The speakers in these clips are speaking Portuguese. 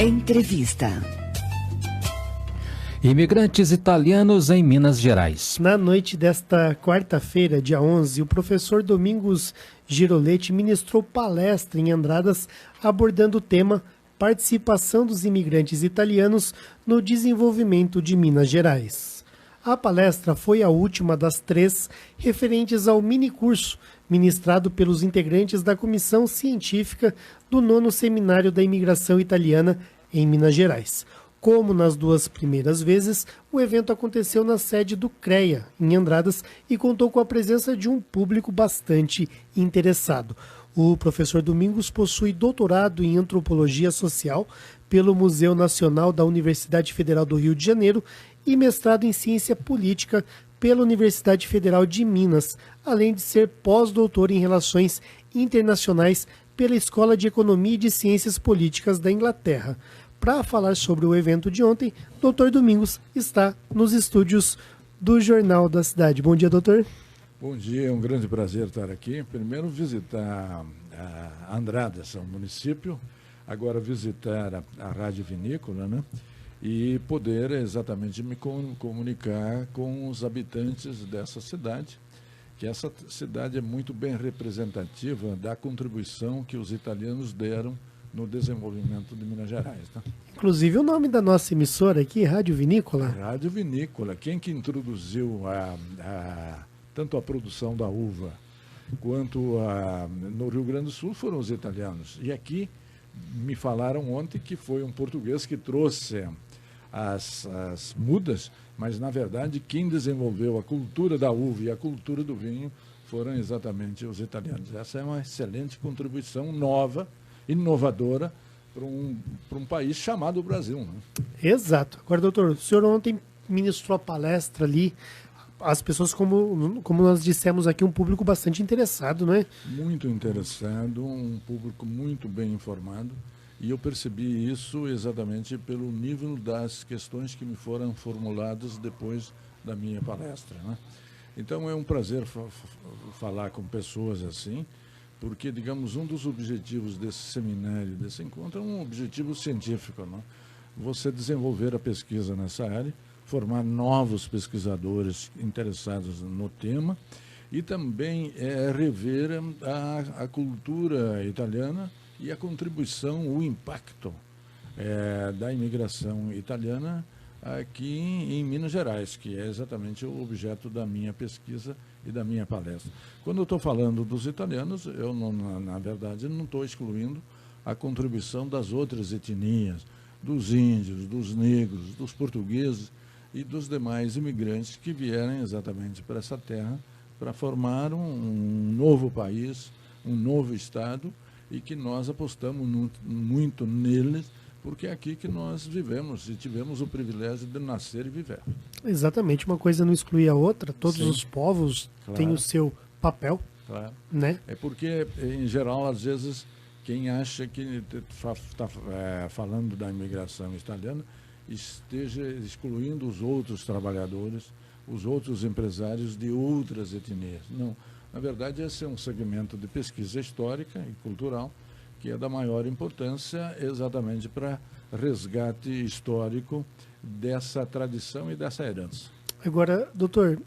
Entrevista. Imigrantes italianos em Minas Gerais. Na noite desta quarta-feira, dia 11, o professor Domingos Giroletti ministrou palestra em Andradas abordando o tema Participação dos imigrantes italianos no desenvolvimento de Minas Gerais. A palestra foi a última das 3 referentes ao minicurso ministrado pelos integrantes da Comissão Científica do 9º Seminário da Imigração Italiana em Minas Gerais. Como nas 2 primeiras vezes, o evento aconteceu na sede do CREA, em Andradas, e contou com a presença de um público bastante interessado. O professor Domingos possui doutorado em Antropologia Social pelo Museu Nacional da Universidade Federal do Rio de Janeiro e mestrado em Ciência Política pela Universidade Federal de Minas, além de ser pós-doutor em Relações Internacionais pela Escola de Economia e de Ciências Políticas da Inglaterra. Para falar sobre o evento de ontem, Dr. Domingos está nos estúdios do Jornal da Cidade. Bom dia, doutor. Bom dia, é um grande prazer estar aqui. Primeiro visitar a Andradas, o município, agora visitar a Rádio Vinícola, né? E poder exatamente me comunicar com os habitantes dessa cidade, que essa cidade é muito bem representativa da contribuição que os italianos deram no desenvolvimento de Minas Gerais. Né? Inclusive o nome da nossa emissora aqui, Rádio Vinícola. Rádio Vinícola. Quem que introduziu tanto a produção da uva quanto no Rio Grande do Sul foram os italianos. E aqui me falaram ontem que foi um português que trouxe as mudas, mas na verdade quem desenvolveu a cultura da uva e a cultura do vinho foram exatamente os italianos. Essa é uma excelente contribuição nova, inovadora, para um país chamado Brasil. Né? Exato. Agora, doutor, o senhor ontem ministrou a palestra ali, as pessoas, como nós dissemos aqui, um público bastante interessado, não é? Muito interessado, um público muito bem informado, e eu percebi isso exatamente pelo nível das questões que me foram formuladas depois da minha palestra. Né? Então é um prazer falar com pessoas assim, porque, digamos, um dos objetivos desse seminário, desse encontro, é um objetivo científico, né? Você desenvolver a pesquisa nessa área, formar novos pesquisadores interessados no tema e também rever a cultura italiana e a contribuição, o impacto da imigração italiana aqui em Minas Gerais, que é exatamente o objeto da minha pesquisa e da minha palestra. Quando eu estou falando dos italianos, eu, na verdade, não estou excluindo a contribuição das outras etnias, dos índios, dos negros, dos portugueses e dos demais imigrantes que vieram exatamente para essa terra para formar um novo país, um novo Estado, e que nós apostamos muito neles, porque é aqui que nós vivemos e tivemos o privilégio de nascer e viver. Exatamente, uma coisa não exclui a outra, todos Sim. os povos têm o seu papel, claro. Né? É porque, em geral, às vezes, quem acha que está falando da imigração italiana esteja excluindo os outros trabalhadores, os outros empresários de outras etnias. Não, na verdade, esse é um segmento de pesquisa histórica e cultural que é da maior importância exatamente para resgate histórico dessa tradição e dessa herança. Agora, doutor,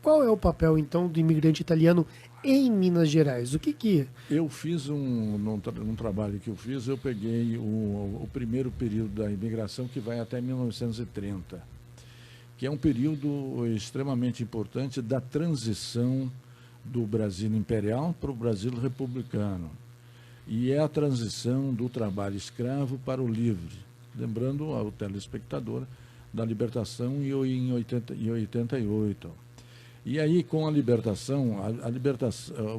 qual é o papel, então, do imigrante italiano em Minas Gerais? O que... Eu fiz num trabalho que eu fiz, eu peguei o primeiro período da imigração, que vai até 1930, que é um período extremamente importante da transição do Brasil imperial para o Brasil republicano. E é a transição do trabalho escravo para o livre, lembrando ao telespectador da libertação em 88. E aí, com a libertação,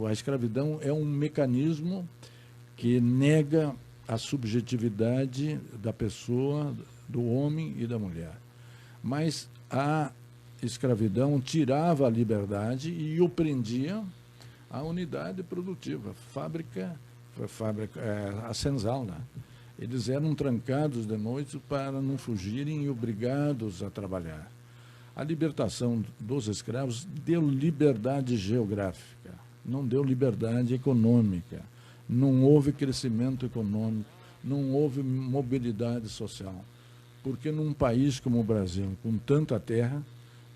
a escravidão é um mecanismo que nega a subjetividade da pessoa, do homem e da mulher. Mas a escravidão tirava a liberdade e o prendia à unidade produtiva, a senzala, né? Eles eram trancados de noite para não fugirem e obrigados a trabalhar. A libertação dos escravos deu liberdade geográfica, não deu liberdade econômica. Não houve crescimento econômico, não houve mobilidade social. Porque num país como o Brasil, com tanta terra,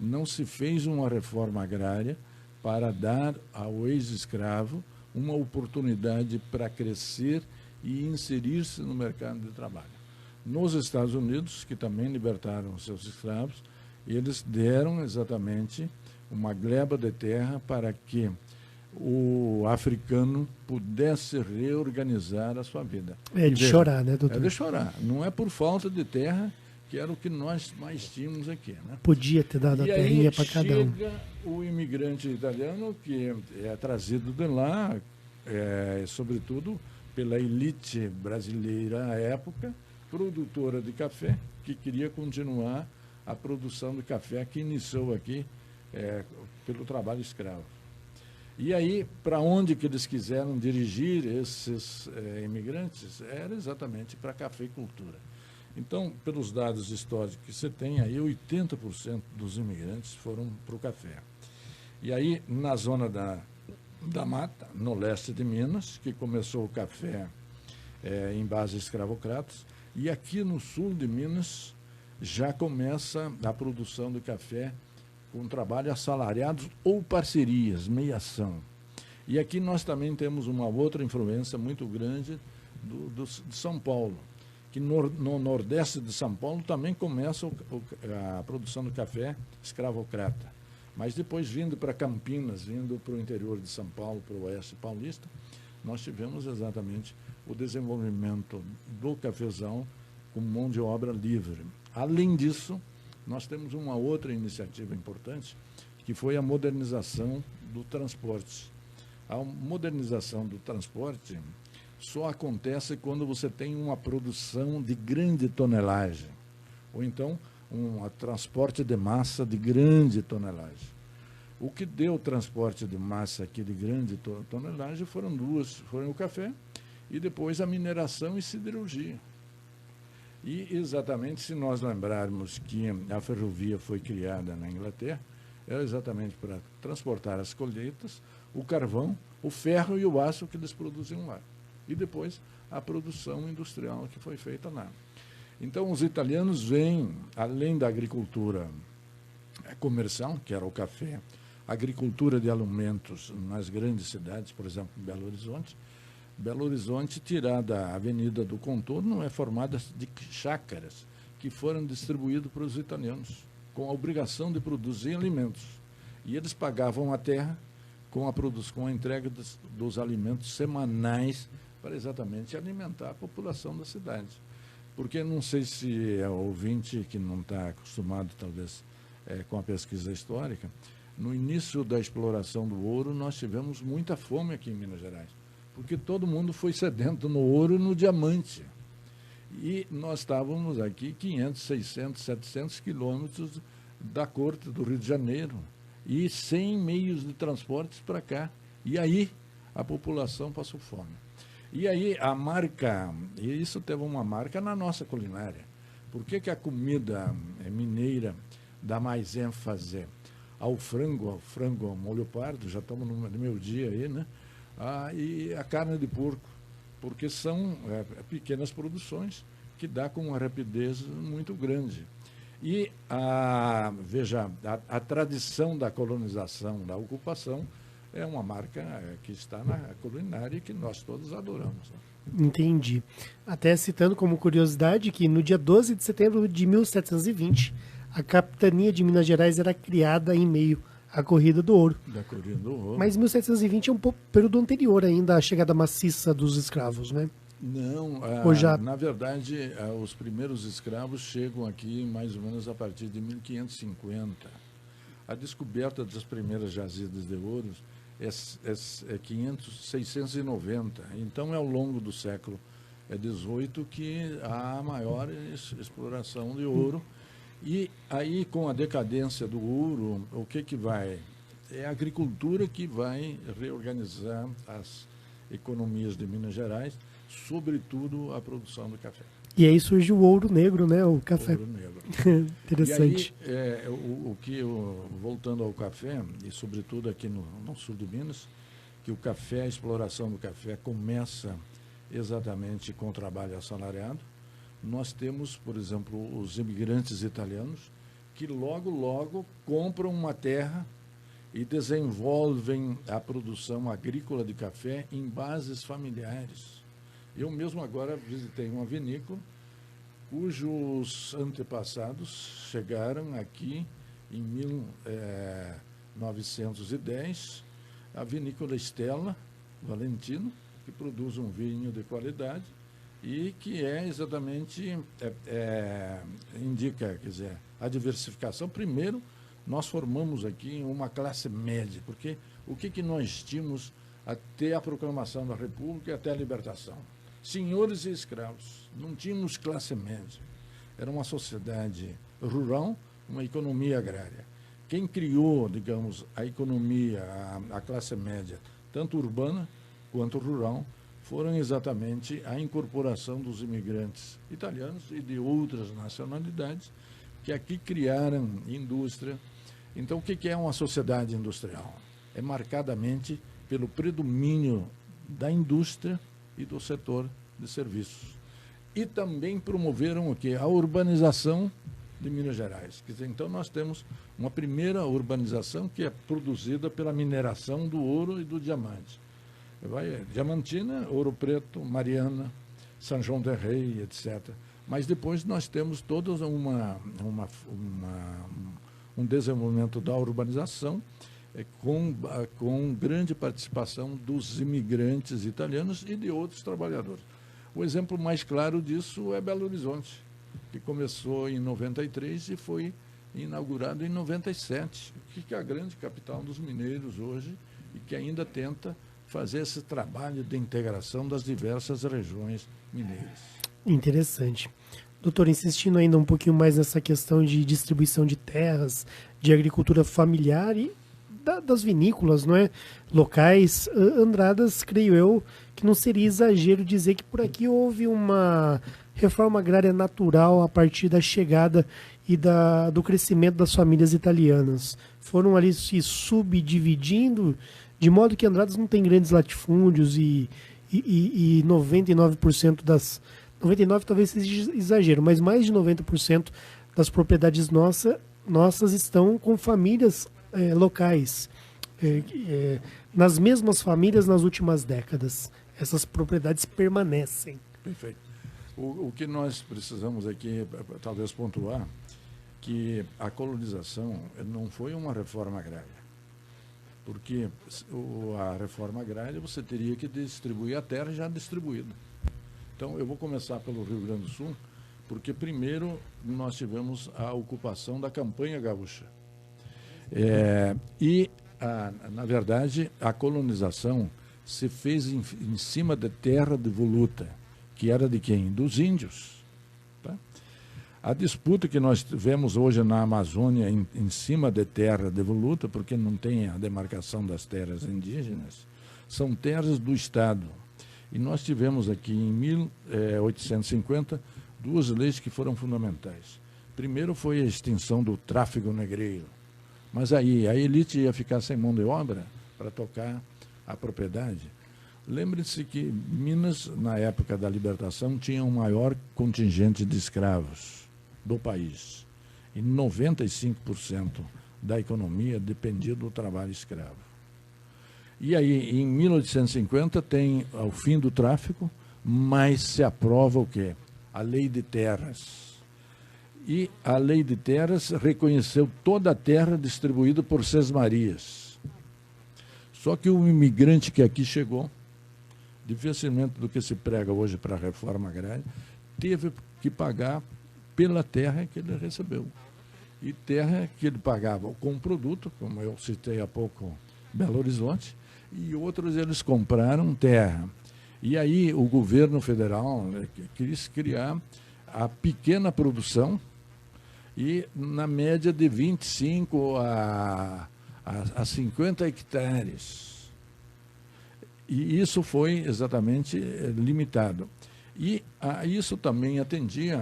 não se fez uma reforma agrária para dar ao ex-escravo uma oportunidade para crescer e inserir-se no mercado de trabalho. Nos Estados Unidos, que também libertaram seus escravos, eles deram exatamente uma gleba de terra para que o africano pudesse reorganizar a sua vida. É de chorar, né, doutor? É de chorar. Não é por falta de terra, que era o que nós mais tínhamos aqui, né? Podia ter dado a terrinha para cada um. Chega o imigrante italiano, que é trazido de lá, sobretudo pela elite brasileira à época, produtora de café, que queria continuar a produção de café que iniciou aqui pelo trabalho escravo. E aí, para onde que eles quiseram dirigir esses imigrantes? Era exatamente para a cafeicultura. Então, pelos dados históricos que você tem, aí 80% dos imigrantes foram para o café. E aí, na zona da mata, no leste de Minas, que começou o café em base escravocratas, e aqui no sul de Minas já começa a produção de café com trabalho assalariados ou parcerias, meiação. E aqui nós também temos uma outra influência muito grande de São Paulo, que no nordeste de São Paulo também começa a produção do café escravocrata. Mas depois, vindo para Campinas, vindo para o interior de São Paulo, para o oeste paulista, nós tivemos exatamente o desenvolvimento do cafezal com mão de obra livre. Além disso, nós temos uma outra iniciativa importante, que foi a modernização do transporte. A modernização do transporte só acontece quando você tem uma produção de grande tonelagem, ou então um transporte de massa de grande tonelagem. O que deu o transporte de massa aqui de grande tonelagem foram o café e depois a mineração e siderurgia. E exatamente, se nós lembrarmos que a ferrovia foi criada na Inglaterra, era exatamente para transportar as colheitas, o carvão, o ferro e o aço que eles produziam lá. E depois a produção industrial que foi feita lá. Então, os italianos vêm, além da agricultura comercial, que era o café, agricultura de alimentos nas grandes cidades, por exemplo, Belo Horizonte. Belo Horizonte, tirada a Avenida do Contorno, é formada de chácaras que foram distribuídas para os italianos, com a obrigação de produzir alimentos. E eles pagavam a terra com a entrega dos alimentos semanais para exatamente alimentar a população da cidade. Porque não sei se é ouvinte que não está acostumado, talvez, com a pesquisa histórica, no início da exploração do ouro, nós tivemos muita fome aqui em Minas Gerais, porque todo mundo foi sedento no ouro e no diamante. E nós estávamos aqui 500, 600, 700 quilômetros da corte do Rio de Janeiro e sem meios de transportes para cá. E aí a população passou fome. E aí a marca, e isso teve uma marca na nossa culinária. Por que a comida mineira dá mais ênfase ao frango ao molho pardo? Já estamos no meu dia aí, né? E a carne de porco, porque são pequenas produções que dá com uma rapidez muito grande. E, veja, a tradição da colonização, da ocupação, é uma marca que está na culinária e que nós todos adoramos. Né? Entendi. Até citando como curiosidade que no dia 12 de setembro de 1720, a capitania de Minas Gerais era criada em meio à Corrida do Ouro. Da Corrida do Ouro. Mas 1720 é um pouco período anterior ainda à chegada maciça dos escravos, né? Não, na verdade, os primeiros escravos chegam aqui mais ou menos a partir de 1550. A descoberta das primeiras jazidas de ouro é 690. Então, é ao longo do século XVIII que há a maior exploração de ouro. E aí, com a decadência do ouro, o que vai? É a agricultura que vai reorganizar as economias de Minas Gerais, sobretudo a produção do café. E aí surge o ouro negro, né? O café. Ouro negro. Interessante. E aí, voltando ao café, e sobretudo aqui no sul de Minas, que o café, a exploração do café começa exatamente com trabalho assalariado. Nós temos, por exemplo, os imigrantes italianos que logo compram uma terra e desenvolvem a produção agrícola de café em bases familiares. Eu mesmo agora visitei uma vinícola cujos antepassados chegaram aqui em 1910, a vinícola Stella Valentino, que produz um vinho de qualidade e que é exatamente, indica, quer dizer, a diversificação. Primeiro, nós formamos aqui uma classe média, porque o que nós tínhamos até a proclamação da República e até a libertação? Senhores e escravos, não tínhamos classe média. Era uma sociedade rural, uma economia agrária. Quem criou, digamos, a economia, a classe média, tanto urbana quanto rural, foram exatamente a incorporação dos imigrantes italianos e de outras nacionalidades que aqui criaram indústria. Então, o que é uma sociedade industrial? É marcadamente pelo predomínio da indústria e do setor de serviços. E também promoveram o quê? A urbanização de Minas Gerais. Quer dizer, então, nós temos uma primeira urbanização que é produzida pela mineração do ouro e do diamante. Diamantina, Ouro Preto, Mariana, São João del Rei, etc. Mas depois nós temos todo um desenvolvimento da urbanização com grande participação dos imigrantes italianos e de outros trabalhadores. O exemplo mais claro disso é Belo Horizonte, que começou em 93 e foi inaugurado em 97, que é a grande capital dos mineiros hoje e que ainda tenta fazer esse trabalho de integração das diversas regiões mineiras. Interessante. Doutor, insistindo ainda um pouquinho mais nessa questão de distribuição de terras, de agricultura familiar e das vinícolas, não é? Locais, Andradas, creio eu, que não seria exagero dizer que por aqui houve uma reforma agrária natural a partir da chegada e do crescimento das famílias italianas. Foram ali se subdividindo, de modo que Andradas não tem grandes latifúndios e 99% das... 99% talvez seja exagero, mas mais de 90% das propriedades nossas estão com famílias locais, nas mesmas famílias nas últimas décadas. Essas propriedades permanecem. Perfeito. O que nós precisamos aqui, talvez pontuar, que a colonização não foi uma reforma agrária. Porque a reforma agrária você teria que distribuir a terra já distribuída. Então, eu vou começar pelo Rio Grande do Sul, porque primeiro nós tivemos a ocupação da campanha gaúcha. Na verdade, a colonização se fez em cima da terra devoluta, que era de quem? Dos índios. Tá? A disputa que nós tivemos hoje na Amazônia em cima de terra devoluta, porque não tem a demarcação das terras indígenas, são terras do Estado. E nós tivemos aqui em 1850 duas leis que foram fundamentais. Primeiro foi a extinção do tráfico negreiro, mas aí a elite ia ficar sem mão de obra para tocar a propriedade. Lembre-se que Minas, na época da libertação, tinha o maior contingente de escravos do país. E 95% da economia dependia do trabalho escravo. E aí, em 1850, tem o fim do tráfico, mas se aprova o quê? A Lei de Terras. E a Lei de Terras reconheceu toda a terra distribuída por sesmarias. Só que o imigrante que aqui chegou, dificilmente do que se prega hoje para a reforma agrária, teve que pagar pela terra que ele recebeu. E terra que ele pagava com produto, como eu citei há pouco, Belo Horizonte, e outros eles compraram terra. E aí o governo federal quis criar a pequena produção e na média de 25 a 50 hectares. E isso foi exatamente limitado. E isso também atendia,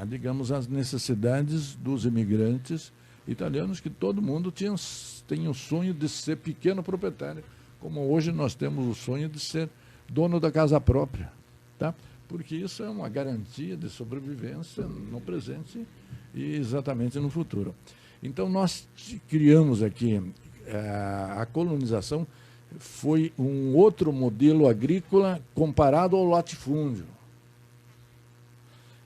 digamos, às necessidades dos imigrantes italianos, que todo mundo tem o sonho de ser pequeno proprietário, como hoje nós temos o sonho de ser dono da casa própria. tá? Porque isso é uma garantia de sobrevivência no presente e exatamente no futuro. Então, nós criamos aqui, a colonização foi um outro modelo agrícola comparado ao latifúndio.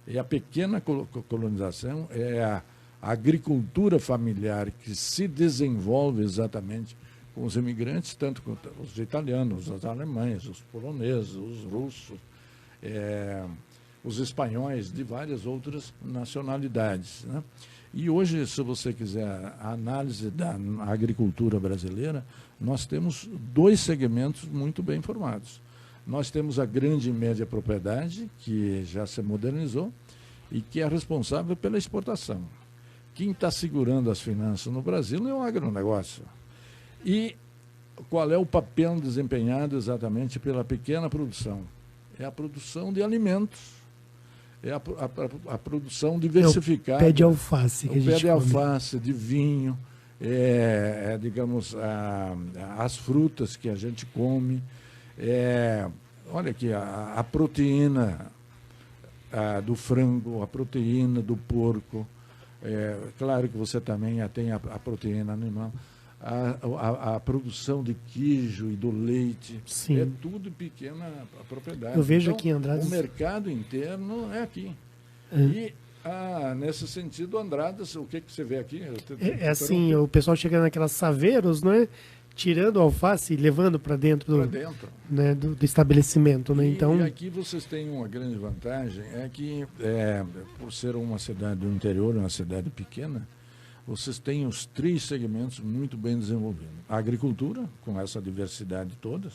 E a pequena colonização é a agricultura familiar que se desenvolve exatamente com os imigrantes, tanto com os italianos, os alemães, os poloneses, os russos, os espanhóis, de várias outras nacionalidades, né? E hoje, se você quiser a análise da agricultura brasileira, nós temos 2 segmentos muito bem formados. Nós temos a grande e média propriedade, que já se modernizou e que é responsável pela exportação. Quem está segurando as finanças no Brasil é o agronegócio. E qual é o papel desempenhado exatamente pela pequena produção? É a produção de alimentos. É a produção diversificada. É o pé de alface que a gente come. O pé de alface, de vinho, digamos, as frutas que a gente come. Olha aqui, a proteína do frango, a proteína do porco. Claro que você também tem a proteína animal. A produção de queijo e do leite. Sim. É tudo pequena propriedade. Eu vejo então, aqui em Andradas... O mercado interno é aqui. E, nesse sentido, Andradas, o que você vê aqui? Assim, o pessoal chega naquelas saveiros, não é? Tirando a alface e levando para dentro, né, do estabelecimento. Né? Então... E aqui vocês têm uma grande vantagem, é que, por ser uma cidade do interior, uma cidade pequena, vocês têm os 3 segmentos muito bem desenvolvidos. A agricultura, com essa diversidade toda,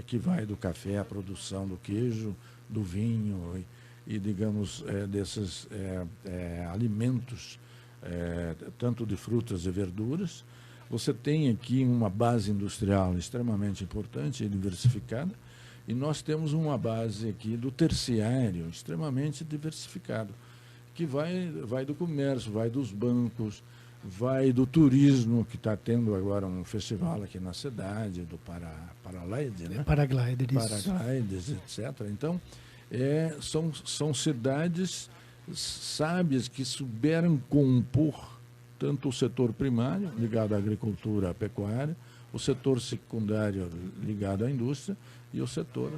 que vai do café à produção do queijo, do vinho e digamos, desses alimentos, tanto de frutas e verduras. Você tem aqui uma base industrial extremamente importante e diversificada, e nós temos uma base aqui do terciário extremamente diversificado, que vai do comércio, vai dos bancos, vai do turismo, que está tendo agora um festival aqui na cidade, do Paraglide, né? Paragliders, etc. Então, são cidades sábias que souberam compor tanto o setor primário, ligado à agricultura, à pecuária, o setor secundário, ligado à indústria, e o setor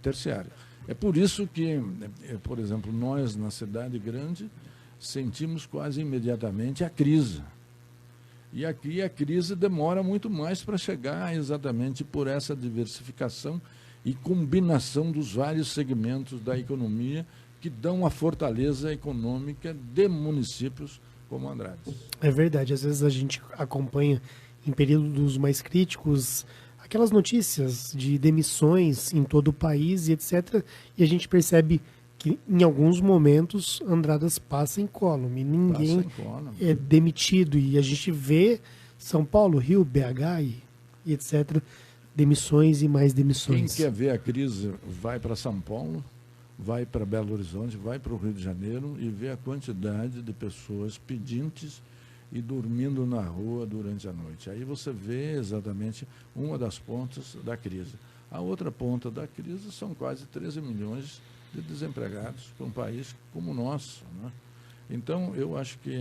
terciário. É por isso que, por exemplo, nós, na cidade grande, sentimos quase imediatamente a crise. E aqui a crise demora muito mais para chegar exatamente por essa diversificação e combinação dos vários segmentos da economia que dão a fortaleza econômica de municípios como Andradas. É verdade, às vezes a gente acompanha em períodos mais críticos aquelas notícias de demissões em todo o país e etc. E a gente percebe que em alguns momentos Andradas passa incólume, ninguém é demitido. E a gente vê São Paulo, Rio, BH e etc. Demissões e mais demissões. Quem quer ver a crise vai para São Paulo, vai para Belo Horizonte, vai para o Rio de Janeiro e vê a quantidade de pessoas pedintes e dormindo na rua durante a noite. Aí você vê exatamente uma das pontas da crise. A outra ponta da crise são quase 13 milhões de desempregados para um país como o nosso, né? Então, eu acho que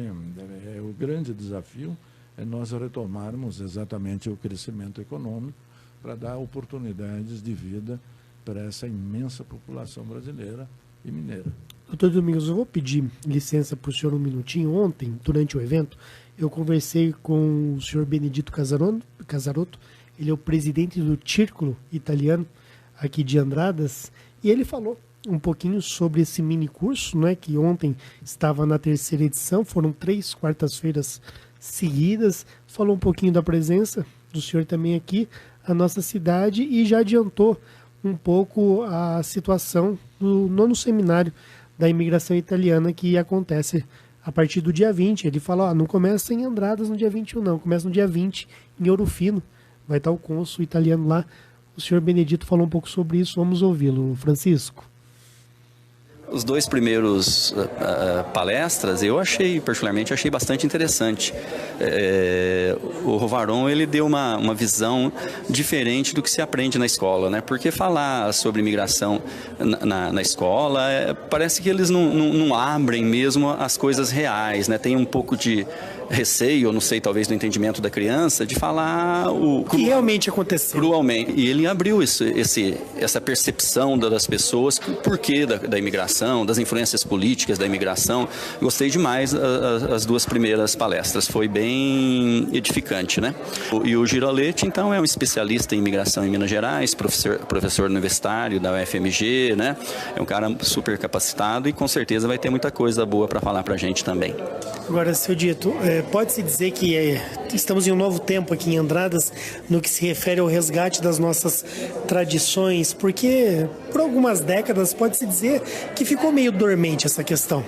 o grande desafio é nós retomarmos exatamente o crescimento econômico para dar oportunidades de vida para essa imensa população brasileira e mineira. Doutor Domingos, eu vou pedir licença para o senhor um minutinho. Ontem, durante o evento, eu conversei com o senhor Benedito Casarotto, ele é o presidente do Círculo Italiano aqui de Andradas, e ele falou um pouquinho sobre esse mini curso, né, que ontem estava na 3ª edição, foram 3 quartas-feiras seguidas, falou um pouquinho da presença do senhor também aqui, a nossa cidade, e já adiantou um pouco a situação do 9º seminário da imigração italiana que acontece a partir do dia 20. Ele fala, não começa em Andradas no dia 21 não, começa no dia 20 em Ouro Fino, vai estar o cônsul italiano lá. O senhor Benedito falou um pouco sobre isso, vamos ouvi-lo. Francisco. Os dois primeiros palestras eu particularmente achei bastante interessante. O Rovaron, ele deu uma visão diferente do que se aprende na escola, né? Porque falar sobre imigração na escola, parece que eles não abrem mesmo as coisas reais, né? Tem um pouco de receio, não sei, talvez do entendimento da criança, de falar o que realmente aconteceu. Cruelmente. E ele abriu essa percepção das pessoas, o porquê da imigração, das influências políticas da imigração. Gostei demais as duas primeiras palestras, foi bem edificante, né? E o Giroletti, então, é um especialista em imigração em Minas Gerais, professor universitário da UFMG, né? É um cara super capacitado e com certeza vai ter muita coisa boa para falar para a gente também. Agora, seu Dito, pode-se dizer que estamos em um novo tempo aqui em Andradas no que se refere ao resgate das nossas tradições, porque por algumas décadas pode-se dizer que ficou meio dormente essa questão.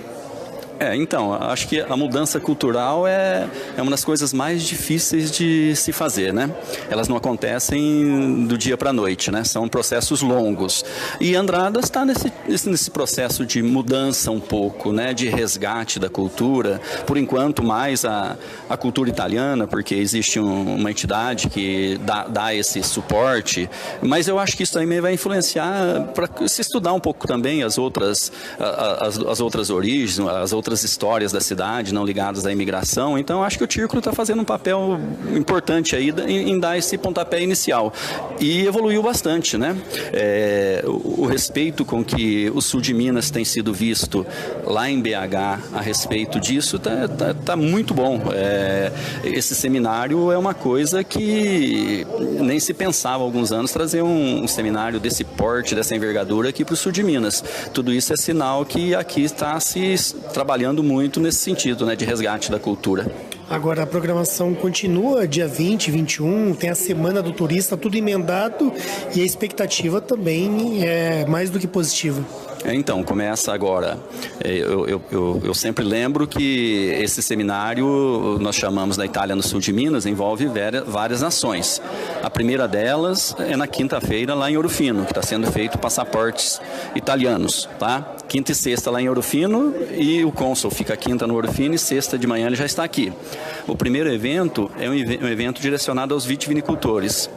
Então, acho que a mudança cultural é uma das coisas mais difíceis de se fazer, né? Elas não acontecem do dia para a noite, né? São processos longos. E Andradas está nesse processo de mudança um pouco, né? De resgate da cultura. Por enquanto, mais a cultura italiana, porque existe uma entidade que dá esse suporte. Mas eu acho que isso também vai influenciar para se estudar um pouco também as outras origens, as outras histórias da cidade, não ligadas à imigração. Então, acho que o Círculo está fazendo um papel importante aí em dar esse pontapé inicial. E evoluiu bastante, né? O respeito com que o sul de Minas tem sido visto lá em BH a respeito disso tá muito bom. Esse seminário é uma coisa que nem se pensava há alguns anos trazer um seminário desse porte, dessa envergadura aqui para o sul de Minas. Tudo isso é sinal que aqui está se trabalhando muito nesse sentido, né, de resgate da cultura. Agora a programação continua, dia 20, 21, tem a Semana do Turista, tudo emendado e a expectativa também é mais do que positiva. Então, começa agora. Eu sempre lembro que esse seminário, nós chamamos da Itália no sul de Minas, envolve várias nações. A primeira delas é na quinta-feira lá em Ouro Fino, que está sendo feito passaportes italianos, tá? Quinta e sexta lá em Ouro Fino e o cônsul fica quinta no Ouro Fino e sexta de manhã ele já está aqui. O primeiro evento é um evento direcionado aos vitivinicultores.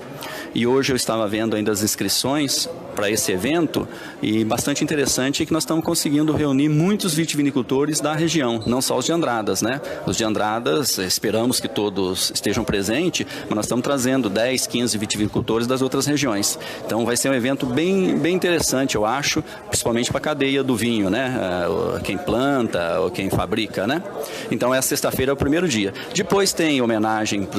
E hoje eu estava vendo ainda as inscrições para esse evento e bastante interessante é que nós estamos conseguindo reunir muitos vitivinicultores da região, não só os de Andradas, né? Os de Andradas, esperamos que todos estejam presentes, mas nós estamos trazendo 10, 15 vitivinicultores das outras regiões. Então vai ser um evento bem interessante, eu acho, principalmente para a cadeia do vinho, né? Quem planta, ou quem fabrica, né? Então essa sexta-feira é o primeiro dia. Depois tem homenagem para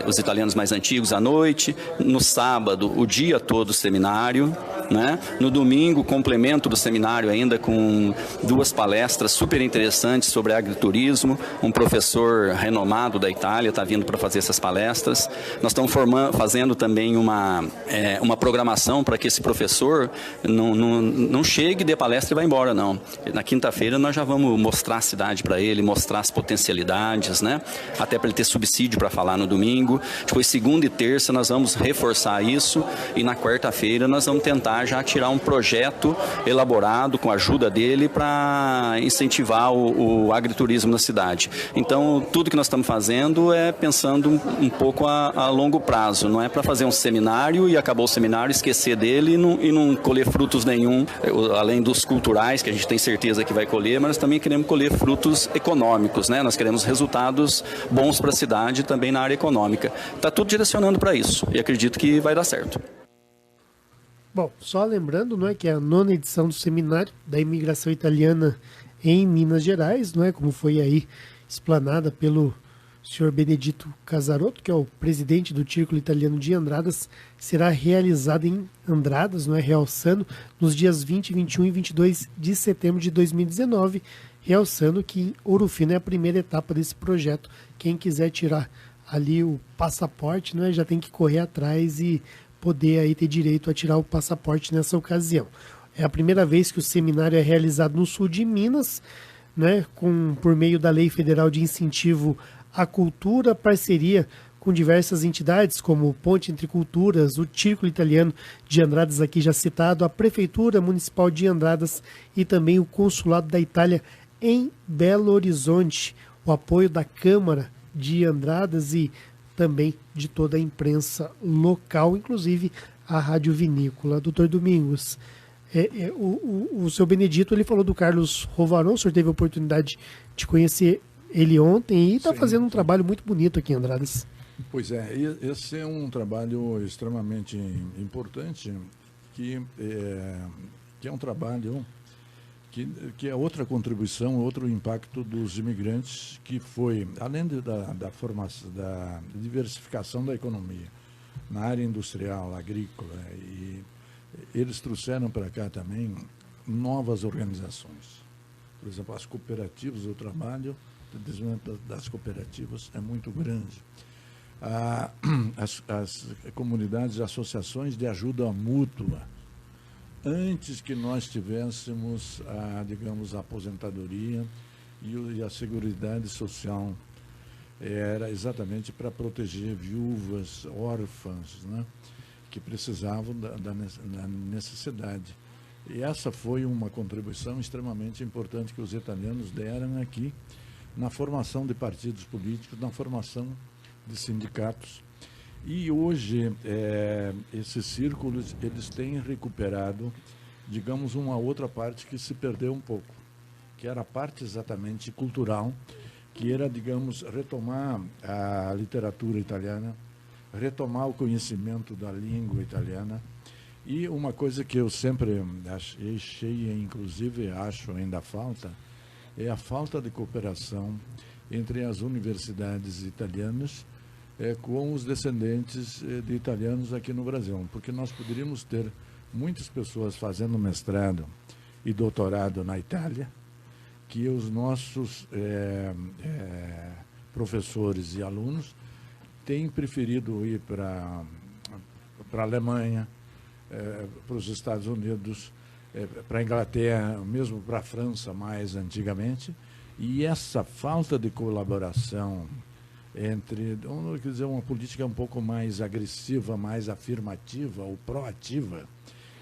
os italianos mais antigos à noite. No sábado, o dia todo seminário, né? No domingo, complemento do seminário ainda com 2 palestras super interessantes sobre agriturismo. Um professor renomado da Itália está vindo para fazer essas palestras. Nós estamos fazendo também uma programação para que esse professor não chegue, dê palestra e vá embora, não. Na quinta-feira nós já vamos mostrar a cidade para ele, mostrar as potencialidades, né? Até para ele ter subsídio para falar no domingo. Depois, segunda e terça, nós vamos reforçar isso e na quarta-feira nós vamos tentar já tirar um projeto elaborado com a ajuda dele para incentivar o agriturismo na cidade. Então, tudo que nós estamos fazendo é pensando um pouco a longo prazo, não é para fazer um seminário e acabou o seminário, esquecer dele e não colher frutos nenhum, além dos culturais, que a gente tem certeza que vai colher, mas nós também queremos colher frutos econômicos, né? Nós queremos resultados bons para a cidade também na área econômica. Está tudo direcionando para isso e acredito que vai dar certo. Bom, só lembrando, não é, que é a 9ª edição do Seminário da Imigração Italiana em Minas Gerais, não é, como foi aí explanada pelo senhor Benedito Casarotto, que é o presidente do Círculo Italiano de Andradas, será realizada em Andradas, não é, realçando, nos dias 20, 21 e 22 de setembro de 2019, realçando que Ouro Fino é a primeira etapa desse projeto. Quem quiser tirar ali o passaporte, não é, já tem que correr atrás e poder aí ter direito a tirar o passaporte nessa ocasião. É a primeira vez que o seminário é realizado no sul de Minas, né, por meio da Lei Federal de Incentivo à Cultura, parceria com diversas entidades, como Ponte Entre Culturas, o Círculo Italiano de Andradas, aqui já citado, a Prefeitura Municipal de Andradas e também o Consulado da Itália em Belo Horizonte. O apoio da Câmara de Andradas e também de toda a imprensa local, inclusive a Rádio Vinícola. Doutor Domingos, o seu Benedito ele falou do Carlos Rovaron, o senhor teve a oportunidade de conhecer ele ontem e está fazendo um trabalho muito bonito aqui em Andradas. Pois é, esse é um trabalho extremamente importante, que é um trabalho que é outra contribuição, outro impacto dos imigrantes, que foi, além da formação, da diversificação da economia, na área industrial, agrícola, e eles trouxeram para cá também novas organizações. Por exemplo, as cooperativas, o trabalho de desenvolvimento das cooperativas é muito grande. As comunidades, associações de ajuda mútua, antes que nós tivéssemos a aposentadoria e a Seguridade Social, era exatamente para proteger viúvas, órfãs, né, que precisavam da necessidade. E essa foi uma contribuição extremamente importante que os italianos deram aqui na formação de partidos políticos, na formação de sindicatos. E hoje, esses círculos, eles têm recuperado, digamos, uma outra parte que se perdeu um pouco, que era a parte exatamente cultural, que era, digamos, retomar a literatura italiana, retomar o conhecimento da língua italiana. E uma coisa que eu sempre achei, inclusive acho ainda falta, é a falta de cooperação entre as universidades italianas com os descendentes de italianos aqui no Brasil, porque nós poderíamos ter muitas pessoas fazendo mestrado e doutorado na Itália, que os nossos professores e alunos têm preferido ir para a Alemanha, para os Estados Unidos, para a Inglaterra, mesmo para a França mais antigamente, e essa falta de colaboração entre, quer dizer, uma política um pouco mais agressiva, mais afirmativa ou proativa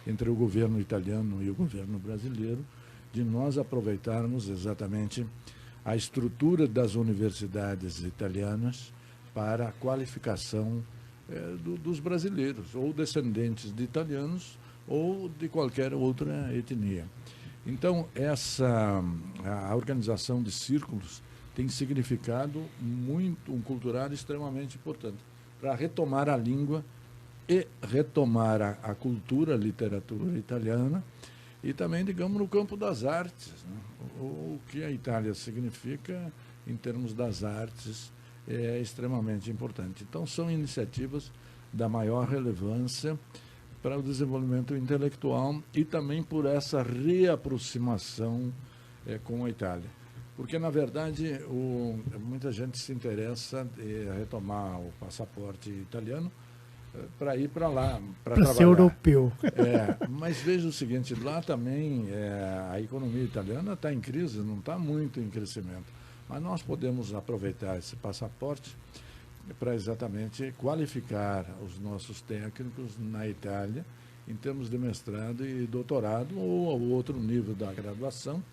entre o governo italiano e o governo brasileiro, de nós aproveitarmos exatamente a estrutura das universidades italianas para a qualificação dos brasileiros, ou descendentes de italianos ou de qualquer outra etnia. Então, a organização de círculos tem significado um cultural extremamente importante para retomar a língua e retomar a cultura, a literatura italiana e também, digamos, no campo das artes, né? O que a Itália significa em termos das artes é extremamente importante. Então, são iniciativas da maior relevância para o desenvolvimento intelectual e também por essa reaproximação com a Itália. Porque, na verdade, muita gente se interessa em retomar o passaporte italiano para ir para lá, para trabalhar. Ser europeu. Mas veja o seguinte, lá também a economia italiana está em crise, não está muito em crescimento. Mas nós podemos aproveitar esse passaporte para exatamente qualificar os nossos técnicos na Itália, em termos de mestrado e doutorado, ou ao outro nível da graduação,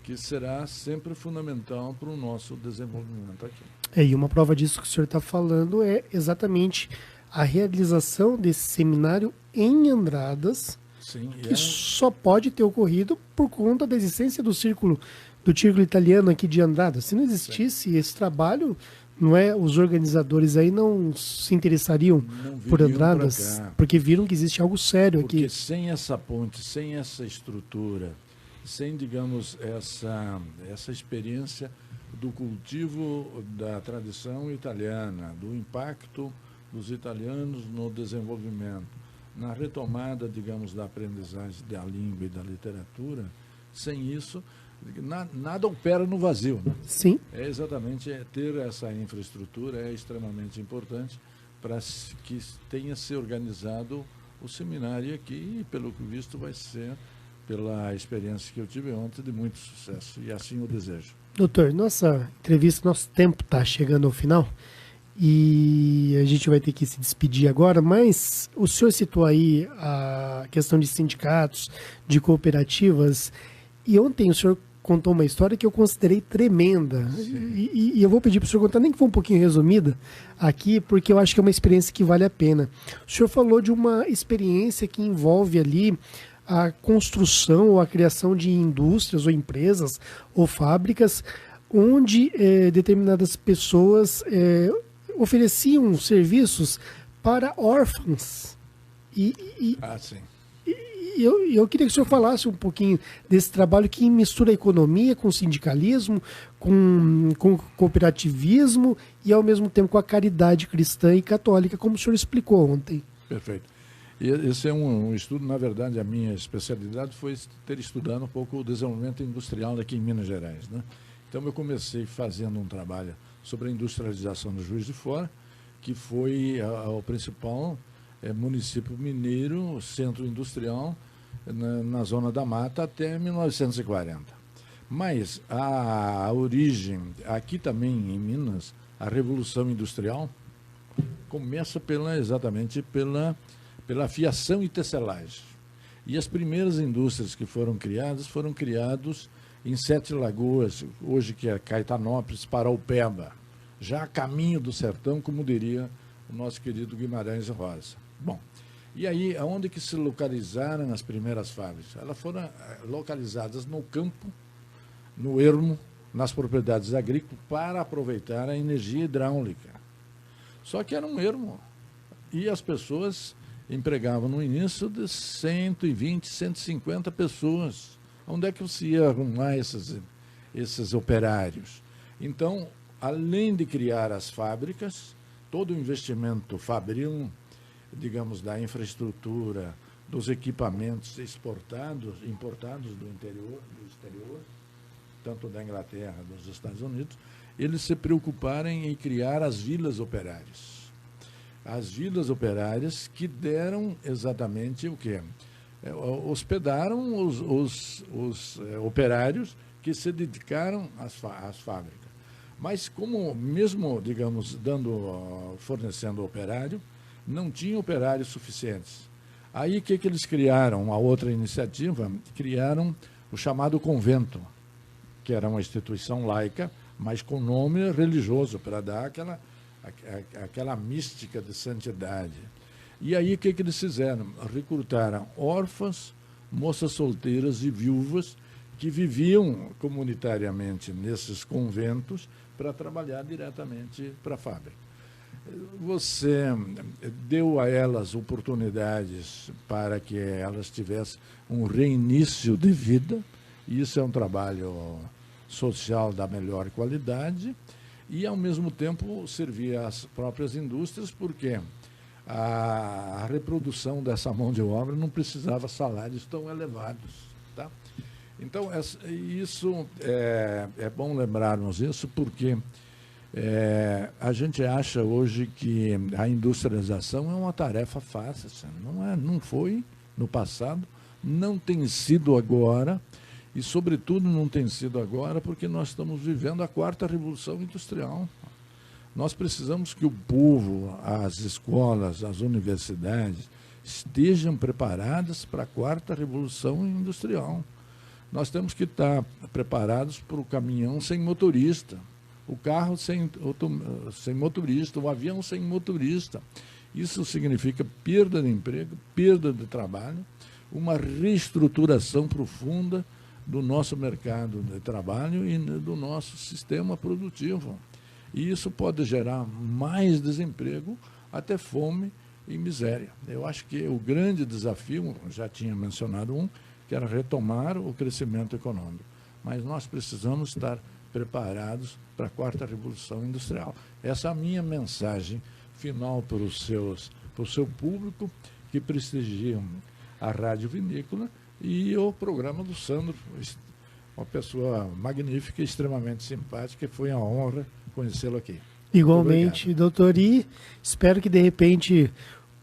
que será sempre fundamental para o nosso desenvolvimento aqui. E uma prova disso que o senhor está falando é exatamente a realização desse seminário em Andradas, Sim, que só pode ter ocorrido por conta da existência do Círculo Italiano aqui de Andradas. Se não existisse esse trabalho, não é, os organizadores aí não se interessariam por Andradas, porque viram que existe algo sério aqui. Porque sem essa ponte, sem essa estrutura, sem, digamos, essa experiência do cultivo da tradição italiana, do impacto dos italianos no desenvolvimento, na retomada, digamos, da aprendizagem da língua e da literatura, sem isso, nada opera no vazio, né? Sim. É exatamente ter essa infraestrutura é extremamente importante para que tenha se organizado o seminário aqui e, pelo que visto, vai ser, pela experiência que eu tive ontem, de muito sucesso, e assim o desejo. Doutor, nossa entrevista, nosso tempo está chegando ao final. e a gente vai ter que se despedir agora, mas o senhor citou aí a questão de sindicatos, de cooperativas, e ontem o senhor contou uma história que eu considerei tremenda, e eu vou pedir para o senhor contar, nem que for um pouquinho resumida aqui, porque eu acho que é uma experiência que vale a pena. O senhor falou de uma experiência que envolve ali a construção ou a criação de indústrias ou empresas ou fábricas onde determinadas pessoas ofereciam serviços para órfãos. Sim. E eu queria que o senhor falasse um pouquinho desse trabalho que mistura a economia com o sindicalismo, com cooperativismo e, ao mesmo tempo, com a caridade cristã e católica, como o senhor explicou ontem. Perfeito. E esse é um estudo, na verdade, a minha especialidade foi ter estudado um pouco o desenvolvimento industrial aqui em Minas Gerais, né? Então, eu comecei fazendo um trabalho sobre a industrialização do Juiz de Fora, que foi o principal município mineiro, centro industrial, na Zona da Mata, até 1940. Mas a origem, aqui também em Minas, a Revolução Industrial, começa exatamente pela fiação e tecelagem. E as primeiras indústrias que foram criadas em Sete Lagoas, hoje que é Caetanópolis, Paraupeba, já a caminho do sertão, como diria o nosso querido Guimarães Rosa. Bom, e aí, aonde que se localizaram as primeiras fábricas? Elas foram localizadas no campo, no ermo, nas propriedades agrícolas, para aproveitar a energia hidráulica. Só que era um ermo, e as pessoas empregavam no início de 120, 150 pessoas. Onde é que você ia arrumar esses operários? Então, além de criar as fábricas, todo o investimento fabril, digamos, da infraestrutura, dos equipamentos importados do exterior, tanto da Inglaterra, dos Estados Unidos, eles se preocuparam em criar as vilas operárias. As vilas operárias que deram exatamente o quê? Hospedaram os operários que se dedicaram às fábricas. Mas como mesmo, digamos, fornecendo operário, não tinha operários suficientes. Aí o que eles criaram? A outra iniciativa, criaram o chamado convento, que era uma instituição laica, mas com nome religioso, para dar aquela mística de santidade. E aí o que eles fizeram? Recrutaram órfãs, moças solteiras e viúvas que viviam comunitariamente nesses conventos para trabalhar diretamente para a fábrica. Você deu a elas oportunidades para que elas tivessem um reinício de vida, e isso é um trabalho social da melhor qualidade, e, ao mesmo tempo, servia às próprias indústrias, porque a reprodução dessa mão de obra não precisava salários tão elevados. Tá? Então, isso é bom lembrarmos isso, porque a gente acha hoje que a industrialização é uma tarefa fácil. Assim, não foi no passado, não tem sido agora, e, sobretudo, não tem sido agora porque nós estamos vivendo a quarta revolução industrial. Nós precisamos que o povo, as escolas, as universidades estejam preparadas para a quarta revolução industrial. Nós temos que estar preparados para o caminhão sem motorista, o carro sem motorista, o avião sem motorista. Isso significa perda de emprego, perda de trabalho, uma reestruturação profunda do nosso mercado de trabalho e do nosso sistema produtivo. E isso pode gerar mais desemprego, até fome e miséria. Eu acho que o grande desafio, já tinha mencionado que era retomar o crescimento econômico. Mas nós precisamos estar preparados para a quarta revolução industrial. Essa é a minha mensagem final para o seu público que prestigiam a Rádio Vinícola e o programa do Sandro, uma pessoa magnífica, extremamente simpática, e foi uma honra conhecê-lo aqui. Igualmente, doutor, e espero que, de repente,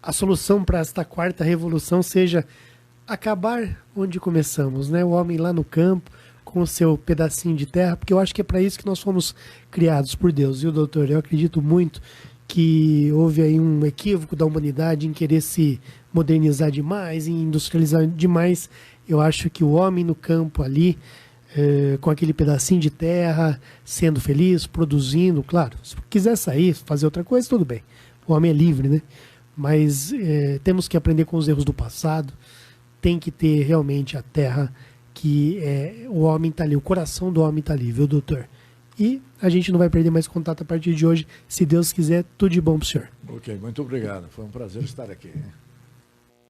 a solução para esta quarta revolução seja acabar onde começamos, né? O homem lá no campo, com o seu pedacinho de terra, porque eu acho que é para isso que nós fomos criados por Deus, viu, doutor? Eu acredito muito que houve aí um equívoco da humanidade em querer se modernizar demais, em industrializar demais. Eu acho que o homem no campo ali, com aquele pedacinho de terra, sendo feliz, produzindo, claro, se quiser sair, fazer outra coisa, tudo bem. O homem é livre, né? Mas temos que aprender com os erros do passado, tem que ter realmente a terra que o homem está ali, o coração do homem está ali, viu, doutor? E a gente não vai perder mais contato a partir de hoje. Se Deus quiser, tudo de bom para o senhor. Ok, muito obrigado. Foi um prazer estar aqui.